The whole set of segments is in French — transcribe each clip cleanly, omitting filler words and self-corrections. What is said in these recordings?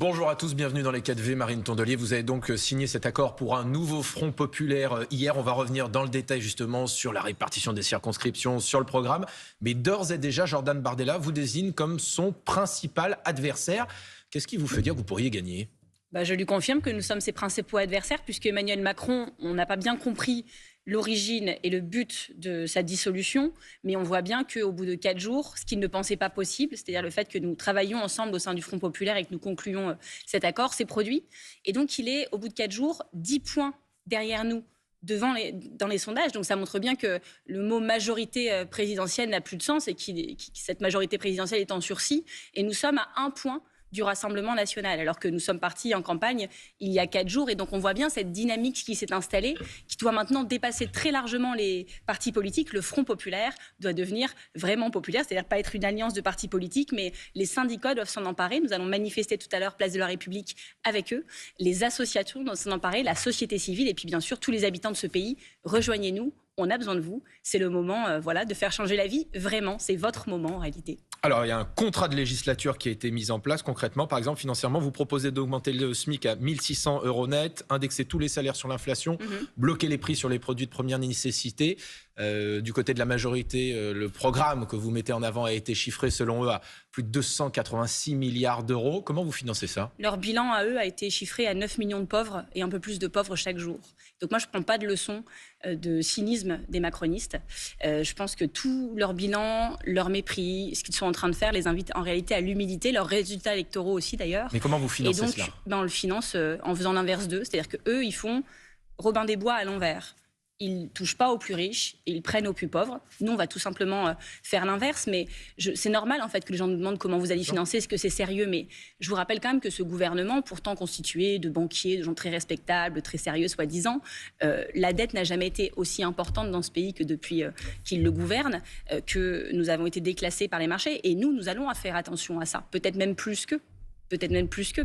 Bonjour à tous, bienvenue dans les 4V. Marine Tondelier, vous avez donc signé cet accord pour un nouveau front populaire hier. On va revenir dans le détail justement sur la répartition des circonscriptions, sur le programme. Mais d'ores et déjà, Jordan Bardella vous désigne comme son principal adversaire. Qu'est-ce qui vous fait dire que vous pourriez gagner ? Je lui confirme que nous sommes ses principaux adversaires, puisque Emmanuel Macron, on n'a pas bien compris l'origine et le but de sa dissolution, mais on voit bien qu'au bout de 4 jours, ce qu'il ne pensait pas possible, c'est-à-dire le fait que nous travaillions ensemble au sein du Front populaire et que nous concluons cet accord, s'est produit. Et donc il est, au bout de 4 jours, 10 points derrière nous dans les sondages. Donc ça montre bien que le mot majorité présidentielle n'a plus de sens et que cette majorité présidentielle est en sursis. Et nous sommes à 1 point du Rassemblement national, alors que nous sommes partis en campagne il y a 4 jours. Et donc on voit bien cette dynamique qui s'est installée, qui doit maintenant dépasser très largement les partis politiques. Le Front populaire doit devenir vraiment populaire, c'est-à-dire pas être une alliance de partis politiques, mais les syndicats doivent s'en emparer. Nous allons manifester tout à l'heure, place de la République, avec eux. Les associations doivent s'en emparer, la société civile, et puis bien sûr tous les habitants de ce pays. Rejoignez-nous, on a besoin de vous. C'est le moment de faire changer la vie. Vraiment, c'est votre moment en réalité. Alors, il y a un contrat de législature qui a été mis en place concrètement. Par exemple, financièrement, vous proposez d'augmenter le SMIC à 1 600 € net, indexer tous les salaires sur l'inflation, bloquer les prix sur les produits de première nécessité. Du côté de la majorité, le programme que vous mettez en avant a été chiffré, selon eux, à plus de 286 milliards d'euros. Comment vous financez ça ? Leur bilan à eux a été chiffré à 9 millions de pauvres et un peu plus de pauvres chaque jour. Donc moi, je ne prends pas de leçon de cynisme des macronistes. Je pense que tout leur bilan, leur mépris, ce qu'ils sont en train de faire les invite en réalité à l'humilité, leurs résultats électoraux aussi d'ailleurs. Mais comment vous financez cela ? On le finance en faisant l'inverse d'eux, c'est-à-dire qu'eux, ils font Robin des Bois à l'envers. Ils ne touchent pas aux plus riches et ils prennent aux plus pauvres. Nous, on va tout simplement faire l'inverse. Mais c'est normal en fait que les gens nous demandent comment vous allez financer, est-ce que c'est sérieux ? Mais je vous rappelle quand même que ce gouvernement, pourtant constitué de banquiers, de gens très respectables, très sérieux, soi-disant, la dette n'a jamais été aussi importante dans ce pays que depuis qu'il le gouverne, que nous avons été déclassés par les marchés. Et nous allons faire attention à ça, peut-être même plus qu'eux.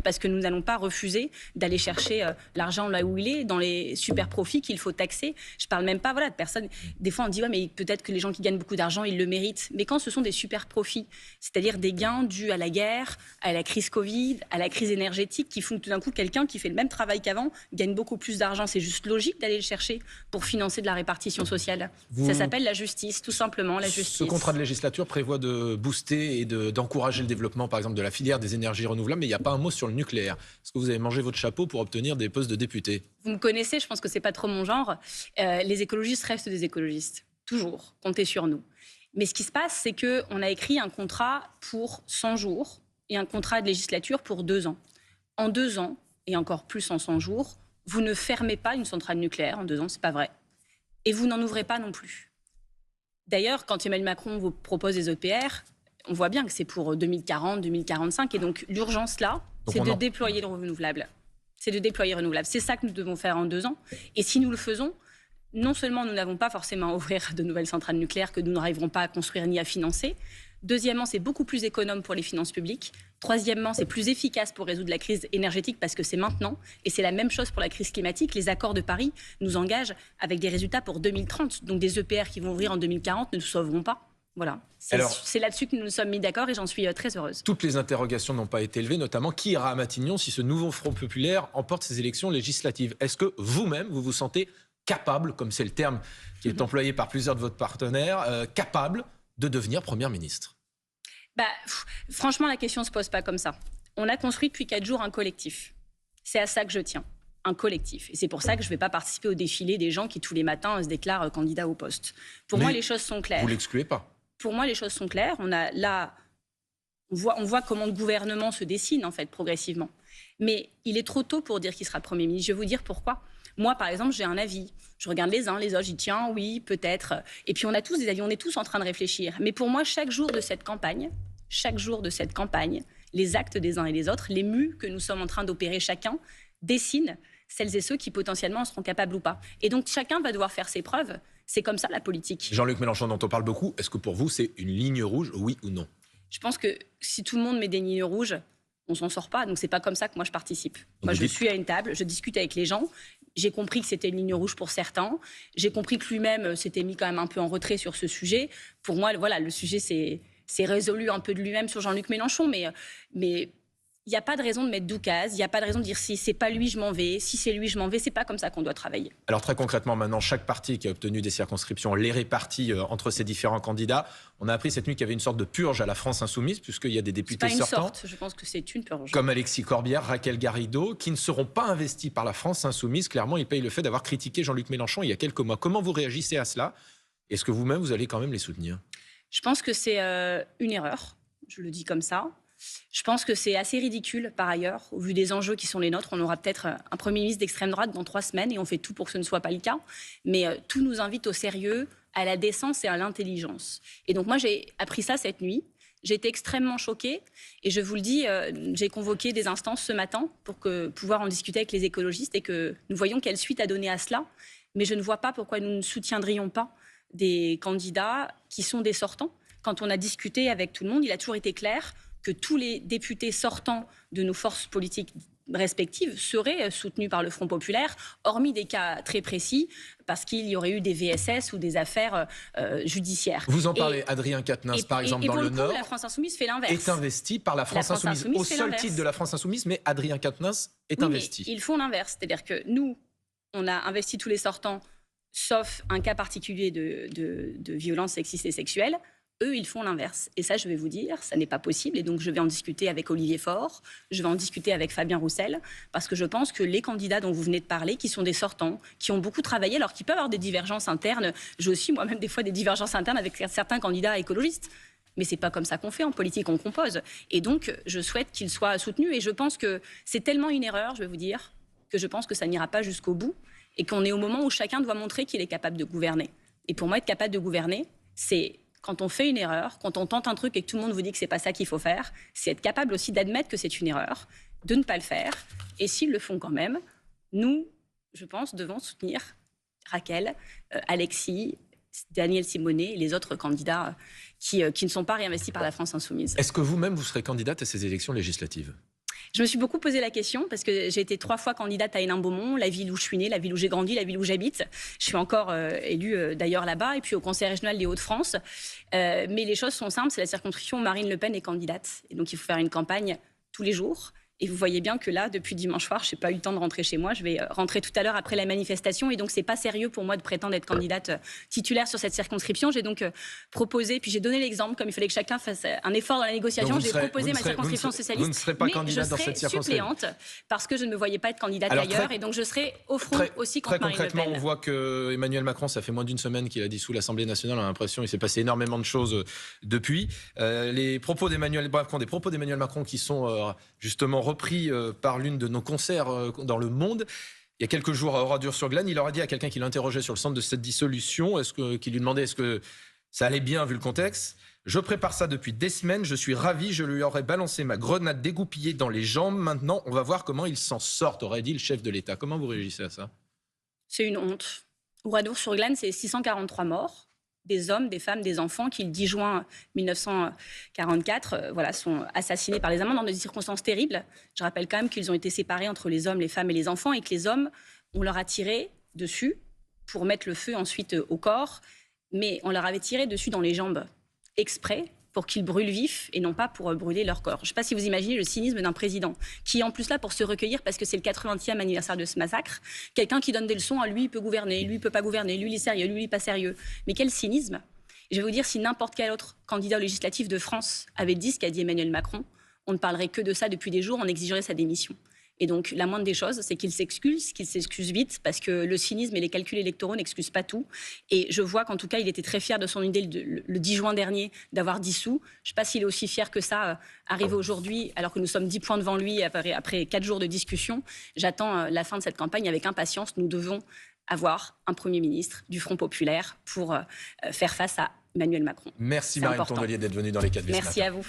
Parce que nous n'allons pas refuser d'aller chercher l'argent là où il est, dans les super profits qu'il faut taxer. Je ne parle même pas de personnes. Des fois, on dit mais peut-être que les gens qui gagnent beaucoup d'argent, ils le méritent. Mais quand ce sont des super profits, c'est-à-dire des gains dus à la guerre, à la crise Covid, à la crise énergétique, qui font que tout d'un coup, quelqu'un qui fait le même travail qu'avant gagne beaucoup plus d'argent. C'est juste logique d'aller le chercher pour financer de la répartition sociale. Ça s'appelle la justice, tout simplement, la justice. Ce contrat de législature prévoit de booster et d'encourager le développement, par exemple, de la filière des énergies renouvelables. Mais il n'y a pas un mot sur le nucléaire. Est-ce que vous avez mangé votre chapeau pour obtenir des postes de député ? Vous me connaissez, je pense que ce n'est pas trop mon genre. Les écologistes restent des écologistes. Toujours. Comptez sur nous. Mais ce qui se passe, c'est qu'on a écrit un contrat pour 100 jours et un contrat de législature pour 2 ans. En 2 ans, et encore plus en 100 jours, vous ne fermez pas une centrale nucléaire. En 2 ans, ce n'est pas vrai. Et vous n'en ouvrez pas non plus. D'ailleurs, quand Emmanuel Macron vous propose des EPR, on voit bien que c'est pour 2040, 2045. Et donc, l'urgence là, c'est de déployer le renouvelable. C'est ça que nous devons faire en 2 ans. Et si nous le faisons, non seulement nous n'avons pas forcément à ouvrir de nouvelles centrales nucléaires que nous n'arriverons pas à construire ni à financer. Deuxièmement, c'est beaucoup plus économe pour les finances publiques. Troisièmement, c'est plus efficace pour résoudre la crise énergétique parce que c'est maintenant. Et c'est la même chose pour la crise climatique. Les accords de Paris nous engagent avec des résultats pour 2030. Donc des EPR qui vont ouvrir en 2040 ne nous sauveront pas. Voilà, c'est là-dessus que nous nous sommes mis d'accord et j'en suis très heureuse. Toutes les interrogations n'ont pas été levées, notamment qui ira à Matignon si ce nouveau Front populaire emporte ces élections législatives. Est-ce que vous-même, vous vous sentez capable, comme c'est le terme qui est employé par plusieurs de votre partenaires, capable de devenir Première ministre ? Franchement, la question ne se pose pas comme ça. On a construit depuis 4 jours un collectif. C'est à ça que je tiens. Un collectif. Et c'est pour ça que je ne vais pas participer au défilé des gens qui, tous les matins, se déclarent candidats au poste. Pour moi, les choses sont claires. Vous ne l'excluez pas ? Pour moi, les choses sont claires. On voit comment le gouvernement se dessine, en fait, progressivement. Mais il est trop tôt pour dire qu'il sera Premier ministre. Je vais vous dire pourquoi. Moi, par exemple, j'ai un avis. Je regarde les uns, les autres, je dis tiens, oui, peut-être. Et puis on a tous des avis, on est tous en train de réfléchir. Mais pour moi, chaque jour de cette campagne, les actes des uns et des autres, les mues que nous sommes en train d'opérer chacun, dessinent celles et ceux qui potentiellement en seront capables ou pas. Et donc chacun va devoir faire ses preuves. C'est comme ça la politique. Jean-Luc Mélenchon, dont on parle beaucoup, est-ce que pour vous c'est une ligne rouge, oui ou non ? Je pense que si tout le monde met des lignes rouges, on s'en sort pas. Donc c'est pas comme ça que moi je participe. Moi je suis à une table, je discute avec les gens. J'ai compris que c'était une ligne rouge pour certains. J'ai compris que lui-même s'était mis quand même un peu en retrait sur ce sujet. Pour moi, voilà, le sujet c'est résolu un peu de lui-même sur Jean-Luc Mélenchon, mais il n'y a pas de raison de mettre Doucase, il n'y a pas de raison de dire si c'est pas lui, je m'en vais, si c'est lui, je m'en vais. C'est pas comme ça qu'on doit travailler. Alors très concrètement, maintenant, chaque parti qui a obtenu des circonscriptions les répartit entre ses différents candidats. On a appris cette nuit qu'il y avait une sorte de purge à la France Insoumise, puisqu'il y a des députés sortants. C'est pas une sorte, je pense que c'est une purge. Comme Alexis Corbière, Raquel Garrido, qui ne seront pas investis par la France Insoumise. Clairement, ils payent le fait d'avoir critiqué Jean-Luc Mélenchon il y a quelques mois. Comment vous réagissez à cela? Est-ce que vous-même, vous allez quand même les soutenir? Je pense que c'est une erreur, je le dis comme ça. Je pense que c'est assez ridicule, par ailleurs, au vu des enjeux qui sont les nôtres. On aura peut-être un Premier ministre d'extrême droite dans 3 semaines et on fait tout pour que ce ne soit pas le cas. Mais tout nous invite au sérieux, à la décence et à l'intelligence. Et donc moi, j'ai appris ça cette nuit. J'ai été extrêmement choquée et je vous le dis, j'ai convoqué des instances ce matin pour pouvoir en discuter avec les écologistes et que nous voyons quelle suite à donner à cela. Mais je ne vois pas pourquoi nous ne soutiendrions pas des candidats qui sont des sortants. Quand on a discuté avec tout le monde, il a toujours été clair que tous les députés sortants de nos forces politiques respectives seraient soutenus par le Front populaire, hormis des cas très précis, parce qu'il y aurait eu des VSS ou des affaires judiciaires. Vous en parlez, Adrien Quatennens, par exemple, dans le Nord, la France Insoumise fait l'inverse. est investi par la France Insoumise, au seul titre de la France Insoumise, mais Adrien Quatennens est investi. Ils font l'inverse, c'est-à-dire que nous, on a investi tous les sortants, sauf un cas particulier de violence sexiste et sexuelle. Eux, ils font l'inverse. Et ça, je vais vous dire, ça n'est pas possible. Et donc, je vais en discuter avec Olivier Faure, je vais en discuter avec Fabien Roussel, parce que je pense que les candidats dont vous venez de parler, qui sont des sortants, qui ont beaucoup travaillé, alors qu'ils peuvent avoir des divergences internes, j'ai aussi moi-même des fois des divergences internes avec certains candidats écologistes. Mais c'est pas comme ça qu'on fait en politique, on compose. Et donc, je souhaite qu'ils soient soutenus. Et je pense que c'est tellement une erreur, je vais vous dire, que je pense que ça n'ira pas jusqu'au bout. Et qu'on est au moment où chacun doit montrer qu'il est capable de gouverner. Et pour moi, être capable de gouverner, c'est quand on fait une erreur, quand on tente un truc et que tout le monde vous dit que c'est pas ça qu'il faut faire, c'est être capable aussi d'admettre que c'est une erreur, de ne pas le faire. Et s'ils le font quand même, nous, je pense, devons soutenir Raquel, Alexis, Daniel Simonet et les autres candidats qui ne sont pas réinvestis par la France Insoumise. Est-ce que vous-même, vous serez candidate à ces élections législatives ? Je me suis beaucoup posé la question parce que j'ai été 3 fois candidate à Hénin-Beaumont, la ville où je suis née, la ville où j'ai grandi, la ville où j'habite. Je suis encore élue d'ailleurs là-bas et puis au Conseil régional des Hauts-de-France. Mais les choses sont simples, c'est la circonscription où Marine Le Pen est candidate. Et donc il faut faire une campagne tous les jours. Et vous voyez bien que là, depuis dimanche soir, je n'ai pas eu le temps de rentrer chez moi. Je vais rentrer tout à l'heure après la manifestation. Et donc, ce n'est pas sérieux pour moi de prétendre être candidate titulaire sur cette circonscription. J'ai donc proposé, puis j'ai donné l'exemple, comme il fallait que chacun fasse un effort dans la négociation. J'ai proposé ma circonscription socialiste. Vous ne serez pas candidate dans cette circonscription. Mais je serai suppléante parce que je ne me voyais pas être candidate ailleurs. Et donc, je serai au front aussi contre Marine Le Pen. Très concrètement, on voit que Emmanuel Macron, ça fait moins d'une semaine qu'il a dissous l'Assemblée nationale. On a l'impression qu'il s'est passé énormément de choses depuis. Les propos d'Emmanuel Macron qui sont justement repris par l'une de nos concerts dans le monde. Il y a quelques jours à Oradour-sur-Glane, il aurait dit à quelqu'un qui l'interrogeait sur le centre de cette dissolution, qui lui demandait est-ce que ça allait bien vu le contexte. Je prépare ça depuis des semaines, je suis ravi, je lui aurais balancé ma grenade dégoupillée dans les jambes. Maintenant, on va voir comment il s'en sort, aurait dit le chef de l'État. Comment vous réagissez à ça? C'est une honte. Oradour-sur-Glane, c'est 643 morts. Des hommes, des femmes, des enfants qui, le 10 juin 1944, sont assassinés par les Allemands dans des circonstances terribles. Je rappelle quand même qu'ils ont été séparés entre les hommes, les femmes et les enfants et que les hommes, on leur a tiré dessus pour mettre le feu ensuite au corps, mais on leur avait tiré dessus dans les jambes exprès pour qu'ils brûlent vifs et non pas pour brûler leur corps. Je ne sais pas si vous imaginez le cynisme d'un président qui est en plus là pour se recueillir parce que c'est le 80e anniversaire de ce massacre. Quelqu'un qui donne des leçons à lui, il peut gouverner, lui, il ne peut pas gouverner, lui, il est sérieux, lui, il n'est pas sérieux. Mais quel cynisme! Je vais vous dire, si n'importe quel autre candidat au législatif de France avait dit ce qu'a dit Emmanuel Macron, on ne parlerait que de ça depuis des jours, on exigerait sa démission. Et donc, la moindre des choses, c'est qu'il s'excuse vite, parce que le cynisme et les calculs électoraux n'excusent pas tout. Et je vois qu'en tout cas, il était très fier de son idée le 10 juin dernier d'avoir dissous. Je ne sais pas s'il est aussi fier que ça, arrivé aujourd'hui, alors que nous sommes 10 points devant lui après 4 jours de discussion. J'attends la fin de cette campagne avec impatience. Nous devons avoir un Premier ministre du Front populaire pour faire face à Emmanuel Macron. Merci Marine Tondelier d'être venue dans les 4 Merci à vous.